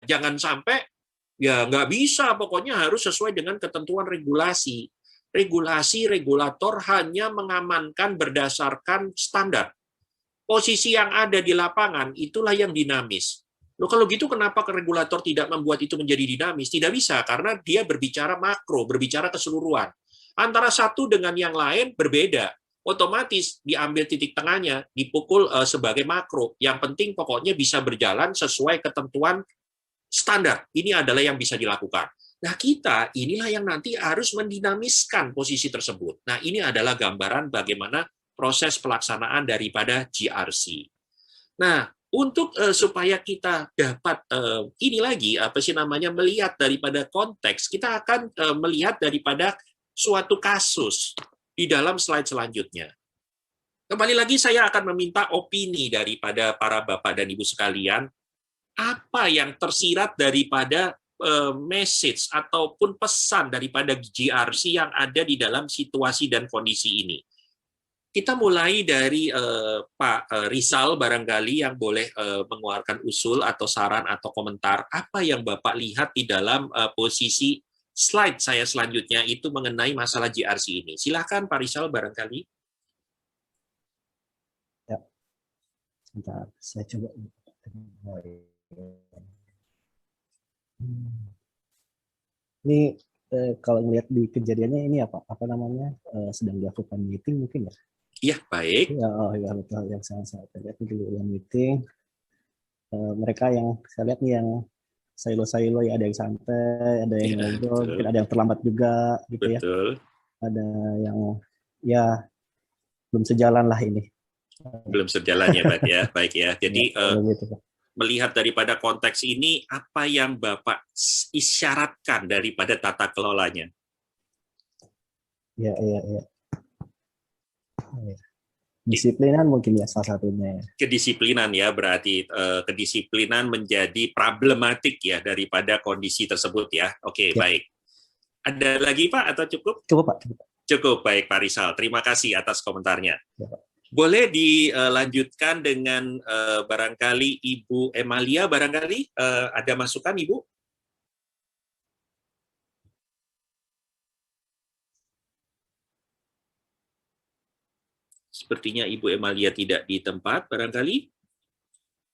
Jangan sampai ya nggak bisa, pokoknya harus sesuai dengan ketentuan regulasi. Regulasi regulator hanya mengamankan berdasarkan standar. Posisi yang ada di lapangan itulah yang dinamis. Loh, kalau gitu kenapa regulator tidak membuat itu menjadi dinamis? Tidak bisa, karena dia berbicara makro, berbicara keseluruhan. Antara satu dengan yang lain berbeda. Otomatis diambil titik tengahnya, dipukul sebagai makro. Yang penting pokoknya bisa berjalan sesuai ketentuan standar. Ini adalah yang bisa dilakukan. Nah, kita inilah yang nanti harus mendinamiskan posisi tersebut. Nah, ini adalah gambaran bagaimana proses pelaksanaan daripada GRC. Nah, untuk supaya kita dapat ini lagi apa sih namanya melihat daripada konteks, kita akan melihat daripada suatu kasus di dalam slide selanjutnya. Kembali lagi saya akan meminta opini daripada para Bapak dan Ibu sekalian, apa yang tersirat daripada message ataupun pesan daripada GRC yang ada di dalam situasi dan kondisi ini. Kita mulai dari Pak Rizal barangkali yang boleh mengeluarkan usul atau saran atau komentar apa yang Bapak lihat di dalam posisi slide saya selanjutnya itu mengenai masalah GRC ini. Silakan Pak Rizal barangkali. Ya, sebentar saya coba. Ini kalau melihat di kejadiannya ini apa namanya sedang dilakukan meeting mungkin ya? Iya, baik. Ya, oh ya betul, yang saya lihat dulu yang meeting. Mereka yang saya lihat nih yang silo-silo ya, ada yang santai, ada yang ngobrol, mungkin ada yang terlambat juga gitu. Betul. Ya. Ada yang ya belum sejalan lah ini. Belum sejalan ya, Pak ya. Baik ya. Jadi ya, gitu, melihat daripada konteks ini, apa yang Bapak isyaratkan daripada tata kelolanya? Ya. Disiplinan mungkin ya salah satunya. Kedisiplinan ya, berarti kedisiplinan menjadi problematik ya daripada kondisi tersebut ya. Oke, ya. Baik. Ada lagi Pak atau cukup? Cukup Pak. Cukup, baik Pak Rizal. Terima kasih atas komentarnya. Ya, Pak. Boleh dilanjutkan dengan barangkali Ibu Emalia, barangkali ada masukan Ibu? Sepertinya Ibu Emalia tidak di tempat, barangkali.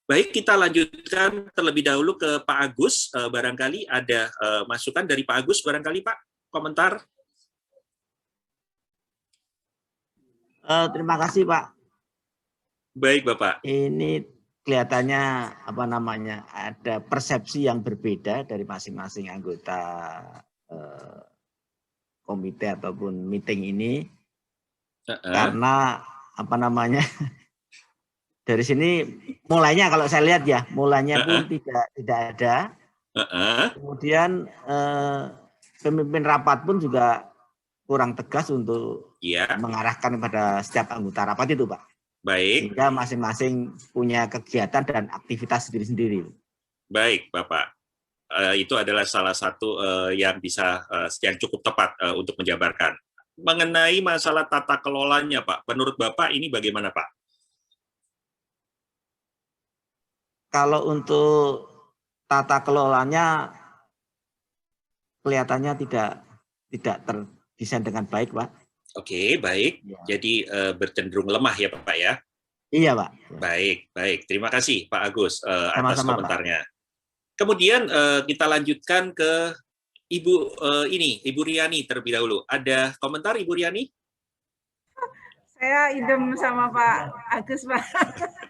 Baik, kita lanjutkan terlebih dahulu ke Pak Agus. Barangkali ada masukan dari Pak Agus, barangkali Pak, komentar. Terima kasih Pak. Baik Bapak. Ini kelihatannya apa namanya ada persepsi yang berbeda dari masing-masing anggota komite ataupun meeting ini. Karena apa namanya dari sini mulainya kalau saya lihat ya mulainya pun tidak ada. Kemudian pemimpin rapat pun juga kurang tegas untuk mengarahkan kepada setiap anggota rapat itu Pak. Baik. Sehingga masing-masing punya kegiatan dan aktivitas sendiri-sendiri. Baik Bapak. Itu adalah salah satu yang bisa yang cukup tepat untuk menjabarkan. Mengenai masalah tata kelolanya Pak, menurut Bapak ini bagaimana Pak? Kalau untuk tata kelolanya kelihatannya tidak terdesain dengan baik Pak. Oke, baik. Ya. Jadi bercenderung lemah ya Pak ya? Iya Pak. Baik. Terima kasih Pak Agus atas Sama-sama, komentarnya. Pak. Kemudian kita lanjutkan ke Ibu Riani terlebih dahulu. Ada komentar Ibu Riani? Saya idem sama Pak Agus, Pak.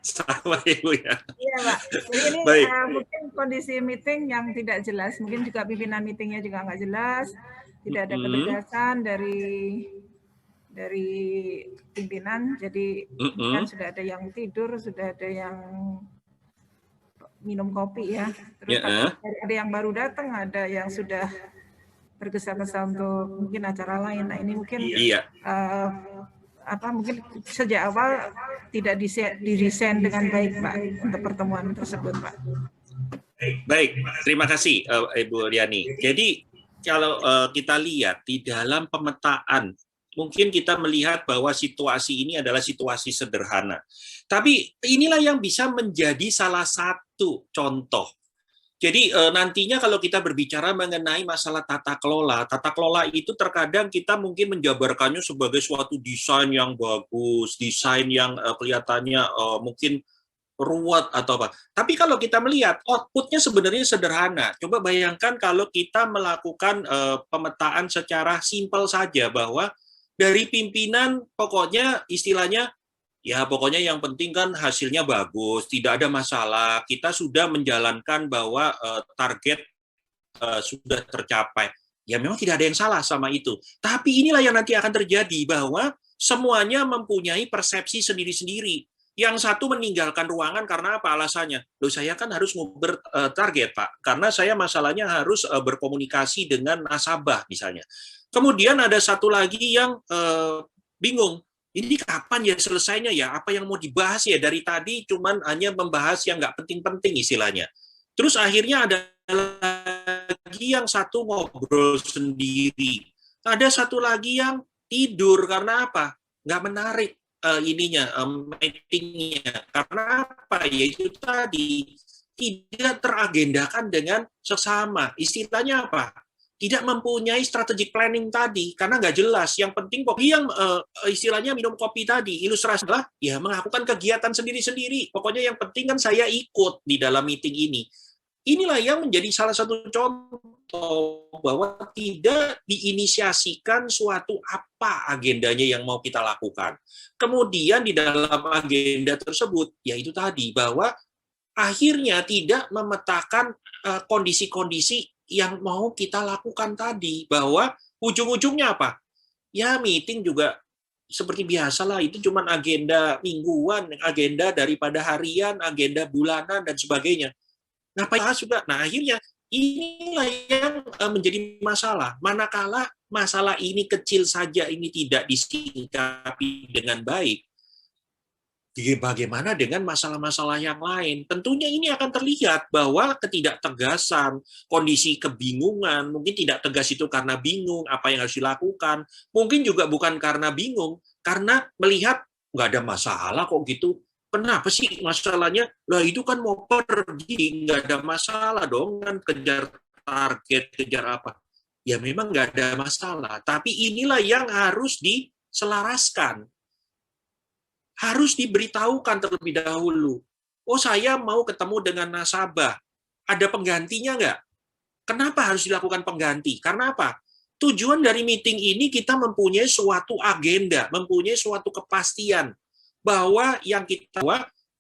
Sama Ibu ya. Iya, Pak. Jadi ini mungkin kondisi meeting yang tidak jelas. Mungkin juga pimpinan meetingnya juga nggak jelas. Tidak ada ketegasan dari pimpinan. Jadi kan sudah ada yang tidur, sudah ada yang minum kopi ya. Terus ada yang baru datang, ada yang sudah tergesa-gesa untuk mungkin acara lain. Nah ini mungkin mungkin sejak awal tidak didesain dengan baik Pak untuk pertemuan tersebut Pak. Baik, terima kasih Ibu Riani. Jadi kalau kita lihat di dalam pemetaan, mungkin kita melihat bahwa situasi ini adalah situasi sederhana. Tapi inilah yang bisa menjadi salah satu contoh Jadi nantinya kalau kita berbicara mengenai masalah tata kelola itu terkadang kita mungkin menjabarkannya sebagai suatu desain yang bagus, desain yang kelihatannya mungkin ruwet atau apa. Tapi kalau kita melihat outputnya sebenarnya sederhana. Coba bayangkan kalau kita melakukan pemetaan secara simpel saja bahwa dari pimpinan pokoknya istilahnya ya pokoknya yang penting kan hasilnya bagus, tidak ada masalah. Kita sudah menjalankan bahwa target sudah tercapai. Ya memang tidak ada yang salah sama itu. Tapi inilah yang nanti akan terjadi bahwa semuanya mempunyai persepsi sendiri-sendiri. Yang satu meninggalkan ruangan karena apa alasannya? Loh saya kan harus bertarget Pak, karena saya masalahnya harus berkomunikasi dengan nasabah misalnya. Kemudian ada satu lagi yang bingung, ini kapan ya selesainya ya? Apa yang mau dibahas ya dari tadi cuman hanya membahas yang nggak penting-penting istilahnya. Terus akhirnya ada lagi yang satu ngobrol sendiri. Ada satu lagi yang tidur karena apa? Nggak menarik meetingnya. Karena apa? Ya itu tadi tidak teragendakan dengan sesama. Istilahnya apa? Tidak mempunyai strategic planning tadi karena nggak jelas. Yang penting yang istilahnya minum kopi tadi, ilustrasi adalah ya melakukan kegiatan sendiri-sendiri. Pokoknya yang penting kan saya ikut di dalam meeting ini. Inilah yang menjadi salah satu contoh bahwa tidak diinisiasikan suatu apa agendanya yang mau kita lakukan. Kemudian di dalam agenda tersebut, yaitu tadi bahwa akhirnya tidak memetakan kondisi-kondisi yang mau kita lakukan tadi, bahwa ujung-ujungnya apa? Ya meeting juga seperti biasa lah, itu cuma agenda mingguan, agenda daripada harian, agenda bulanan, dan sebagainya. Ngapain juga? Nah akhirnya inilah yang menjadi masalah. Manakala masalah ini kecil saja, ini tidak disikapi dengan baik, bagaimana dengan masalah-masalah yang lain? Tentunya ini akan terlihat bahwa ketidaktegasan, kondisi kebingungan, mungkin tidak tegas itu karena bingung apa yang harus dilakukan, mungkin juga bukan karena bingung, karena melihat nggak ada masalah kok gitu. Kenapa sih masalahnya? Lah itu kan mau pergi, nggak ada masalah dong, kan kejar target, kejar apa. Ya memang nggak ada masalah, tapi inilah yang harus diselaraskan. Harus diberitahukan terlebih dahulu. Oh, saya mau ketemu dengan nasabah. Ada penggantinya nggak? Kenapa harus dilakukan pengganti? Karena apa? Tujuan dari meeting ini kita mempunyai suatu agenda, mempunyai suatu kepastian bahwa yang kita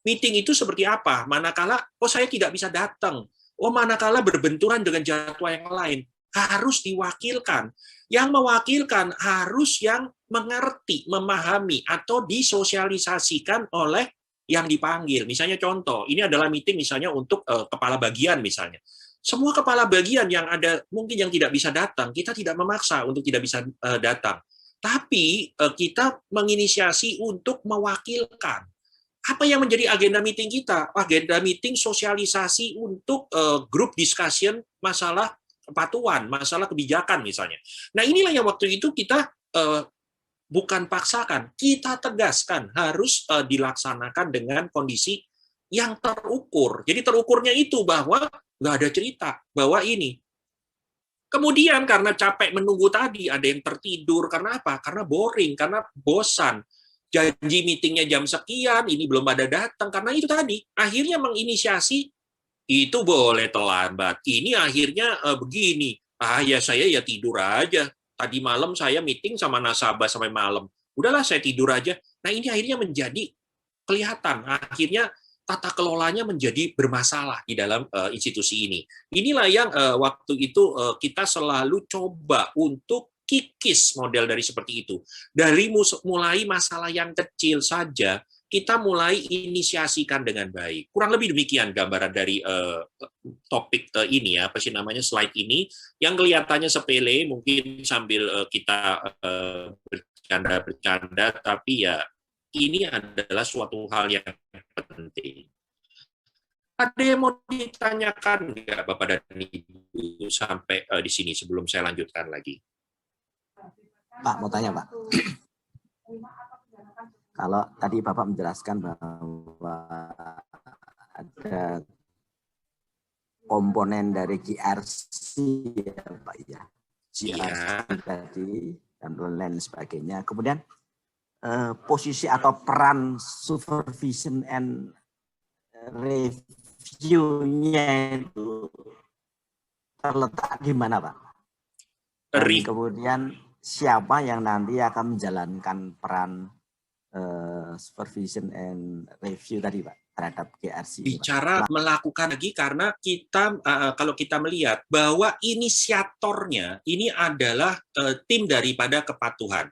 meeting itu seperti apa. Manakala, oh saya tidak bisa datang. Oh, manakala berbenturan dengan jadwal yang lain. Harus diwakilkan. Yang mewakilkan harus yang mengerti, memahami, atau disosialisasikan oleh yang dipanggil. Misalnya contoh, ini adalah meeting misalnya untuk kepala bagian misalnya. Semua kepala bagian yang ada mungkin yang tidak bisa datang, kita tidak memaksa untuk tidak bisa datang. Tapi kita menginisiasi untuk mewakilkan. Apa yang menjadi agenda meeting kita? Agenda meeting sosialisasi untuk group discussion masalah kepatuhan, masalah kebijakan misalnya. Nah inilah yang waktu itu kita bukan paksakan, kita tegaskan harus dilaksanakan dengan kondisi yang terukur. Jadi terukurnya itu bahwa nggak ada cerita bahwa ini. Kemudian karena capek menunggu tadi, ada yang tertidur karena apa? Karena boring, karena bosan. Janji meetingnya jam sekian, ini belum ada datang karena itu tadi. Akhirnya menginisiasi itu boleh terlambat. Ini akhirnya begini. Ya saya ya tidur aja. Tadi malam saya meeting sama nasabah sampai malam. Udahlah saya tidur aja. Nah ini akhirnya menjadi kelihatan. Akhirnya tata kelolanya menjadi bermasalah di dalam institusi ini. Inilah yang waktu itu kita selalu coba untuk kikis model dari seperti itu. Dari mulai masalah yang kecil saja, kita mulai inisiasikan dengan baik. Kurang lebih demikian gambaran dari topik ini ya, apa sih namanya slide ini, yang kelihatannya sepele, mungkin sambil kita bercanda-bercanda, tapi ya ini adalah suatu hal yang penting. Ada yang mau ditanyakan nggak Bapak dan Ibu sampai di sini sebelum saya lanjutkan lagi? Pak, mau tanya Pak. Kalau tadi Bapak menjelaskan bahwa ada komponen dari GRC ya Pak ya. GRC Iya. tadi dan lain sebagainya. Kemudian posisi atau peran supervision and review-nya itu terletak di mana Pak? Dan kemudian siapa yang nanti akan menjalankan peran supervision and review tadi Pak terhadap GRC? Bicara Pak, melakukan lagi karena kita kalau kita melihat bahwa inisiatornya ini adalah tim daripada kepatuhan.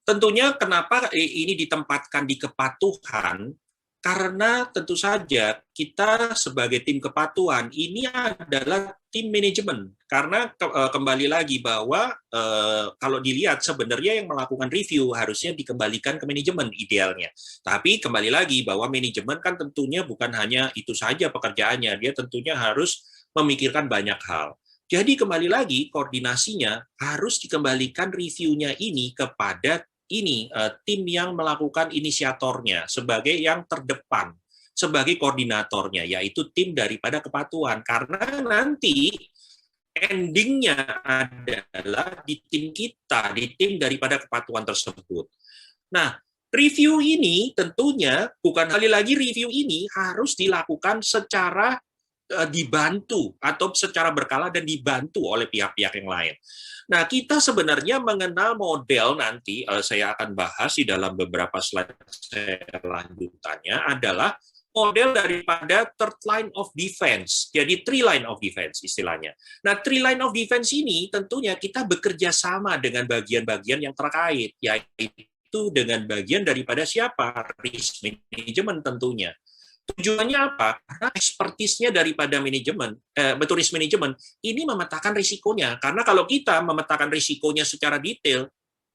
Tentunya kenapa ini ditempatkan di kepatuhan? Karena tentu saja kita sebagai tim kepatuhan ini adalah tim manajemen. Karena kembali lagi bahwa kalau dilihat sebenarnya yang melakukan review harusnya dikembalikan ke manajemen idealnya. Tapi kembali lagi bahwa manajemen kan tentunya bukan hanya itu saja pekerjaannya, dia tentunya harus memikirkan banyak hal. Jadi kembali lagi koordinasinya harus dikembalikan reviewnya ini kepada tim yang melakukan inisiatornya sebagai yang terdepan, sebagai koordinatornya, yaitu tim daripada kepatuhan. Karena nanti endingnya adalah di tim kita, di tim daripada kepatuhan tersebut. Nah, review ini tentunya bukan kali lagi review ini harus dilakukan secara dibantu atau secara berkala dan dibantu oleh pihak-pihak yang lain. Nah, kita sebenarnya mengenal model nanti saya akan bahas di dalam beberapa slide saya lanjutannya adalah model daripada third line of defense. Jadi three line of defense istilahnya. Nah, three line of defense ini tentunya kita bekerja sama dengan bagian-bagian yang terkait, yaitu dengan bagian daripada siapa? Risk management tentunya. Tujuannya apa? Karena ekspertisnya daripada manajemen, risk management, ini memetakan risikonya. Karena kalau kita memetakan risikonya secara detail,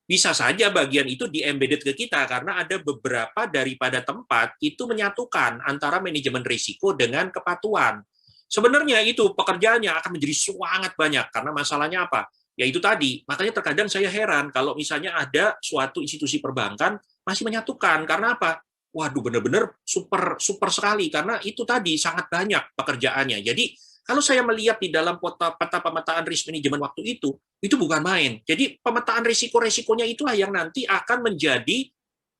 bisa saja bagian itu di-embedded ke kita, karena ada beberapa daripada tempat itu menyatukan antara manajemen risiko dengan kepatuhan. Sebenarnya itu pekerjaannya akan menjadi sangat banyak, karena masalahnya apa? Ya itu tadi, makanya terkadang saya heran kalau misalnya ada suatu institusi perbankan masih menyatukan, karena apa? Waduh, benar-benar super sekali karena itu tadi sangat banyak pekerjaannya. Jadi kalau saya melihat di dalam peta pemetaan risk management waktu itu bukan main. Jadi pemetaan risiko-risikonya itulah yang nanti akan menjadi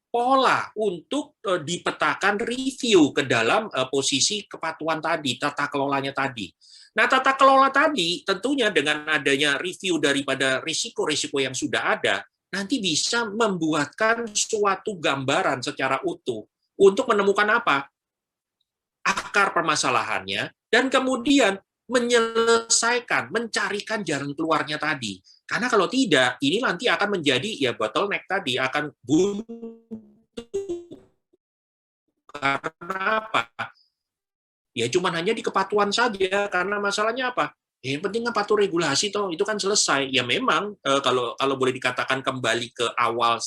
pola untuk dipetakan review ke dalam posisi kepatuhan tadi, tata kelolanya tadi. Nah, tata kelola tadi tentunya dengan adanya review daripada risiko-risiko yang sudah ada, nanti bisa membuatkan suatu gambaran secara utuh untuk menemukan apa? Akar permasalahannya, dan kemudian menyelesaikan, mencarikan jalan keluarnya tadi. Karena kalau tidak, ini nanti akan menjadi ya bottleneck tadi, akan buntu. Karena apa? Ya cuma hanya di kepatuhan saja, karena masalahnya apa? Yang penting kan patuh regulasi toh, itu kan selesai. Ya memang kalau boleh dikatakan kembali ke awal